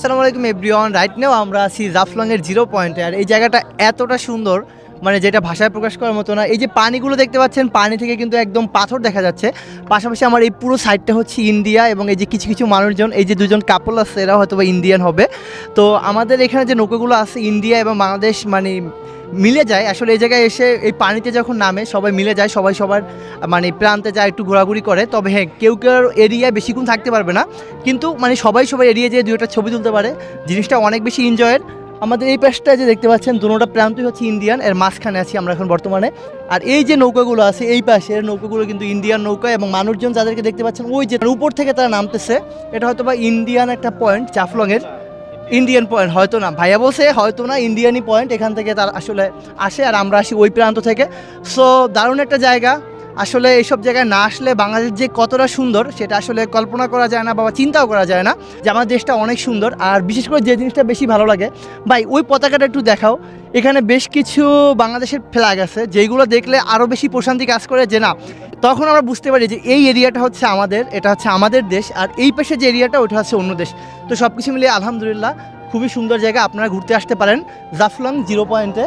আসসালামু আলাইকুম everyone. Right now আমরা আছি জাফলংয়ের জিরো পয়েন্টে। আর এই জায়গাটা এতটা সুন্দর, মানে যেটা ভাষায় প্রকাশ করার মতো না। এই যে পানিগুলো দেখতে পাচ্ছেন, পানি থেকে কিন্তু একদম পাথর দেখা যাচ্ছে। পাশাপাশি আমার এই পুরো সাইডটা হচ্ছে ইন্ডিয়া, এবং এই যে কিছু কিছু মানুষজন, এই যে দুজন কাপল আছে, এরা হয়তো বা ইন্ডিয়ান হবে। তো আমাদের এখানে যে নৌকাগুলো আছে ইন্ডিয়া এবং বাংলাদেশ মানে মিলে যায়। আসলে এই জায়গায় এসে এই পানিতে যখন নামে সবাই মিলে যায়, সবাই সবার মানে প্রান্তে যায়, একটু ঘোরাঘুরি করে। তবে হ্যাঁ, কেউ কেউ এরিয়ায় বেশিক্ষণ থাকতে পারবে না, কিন্তু মানে সবাই সবাই এড়িয়ে যেয়ে দুইটা ছবি তুলতে পারে। জিনিসটা অনেক বেশি এনজয়ের। আমাদের এই পাশটা যে দেখতে পাচ্ছেন, দুটোটা প্রান্তই হচ্ছে ইন্ডিয়ান, এর মাঝখানে আছি আমরা এখন বর্তমানে। আর এই যে নৌকাগুলো আছে এই পাশের নৌকাগুলো কিন্তু ইন্ডিয়ান নৌকা, এবং মানুষজন যাদেরকে দেখতে পাচ্ছেন ওই যে উপর থেকে তারা নামতেছে, এটা হয়তো বা ইন্ডিয়ান একটা পয়েন্ট, জাফলংয়ের ইন্ডিয়ান পয়েন্ট। হয়তো না, ভাইয়া বলছে হয়তো না, ইন্ডিয়ানই পয়েন্ট। এখান থেকে তার আসলে আসে, আর আমরা আসি ওই প্রান্ত থেকে। সো দারুণ একটা জায়গা। আসলে এইসব জায়গায় না আসলে বাংলাদেশ যে কতটা সুন্দর সেটা আসলে কল্পনা করা যায় না, বা চিন্তাও করা যায় না যে আমার দেশটা অনেক সুন্দর। আর বিশেষ করে যে জিনিসটা বেশি ভালো লাগে, ভাই ওই পতাকাটা একটু দেখাও। এখানে বেশ কিছু বাংলাদেশের ফ্ল্যাগ আছে, যেগুলো দেখলে আরও বেশি প্রশান্তি কাজ করে, যে না তখন আমরা বুঝতে পারি যে এই এরিয়াটা হচ্ছে আমাদের, এটা হচ্ছে আমাদের দেশ, আর এই পাশে যে এরিয়াটা ওটা হচ্ছে অন্য দেশ। তো সব কিছু মিলিয়ে আলহামদুলিল্লাহ খুবই সুন্দর জায়গা, আপনারা ঘুরতে আসতে পারেন জাফলং জিরো পয়েন্টে।